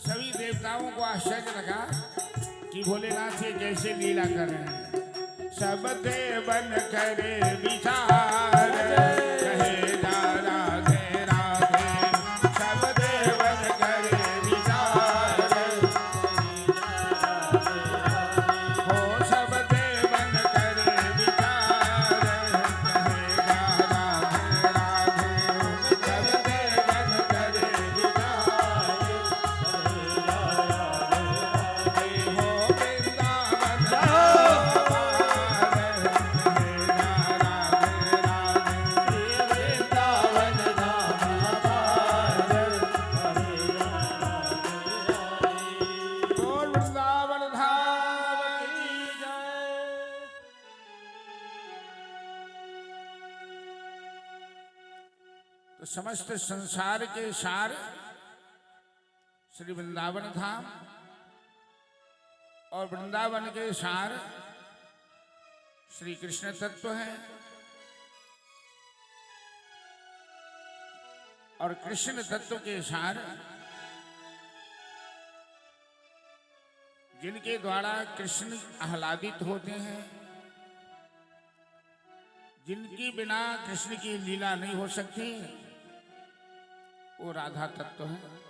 सभी देवताओं को आश्चर्य लगा कि भोलेनाथ ये कैसे लीला कर रहे हैं। सब देवन करे विचार कहे जा राधे राधे, सब देवन करे विचार हो, सब देवन करे विचार कहे जा राधे राधे, सब देवन करे विचार हो, वृंदावन तो समस्त संसार के सार श्री वृंदावन धाम और वृंदावन के सार श्री कृष्ण तत्व है और कृष्ण तत्व के सार जिनके द्वारा कृष्ण आह्लादित होते हैं, जिनकी बिना कृष्ण की लीला नहीं हो सकती, वो राधा तत्व है।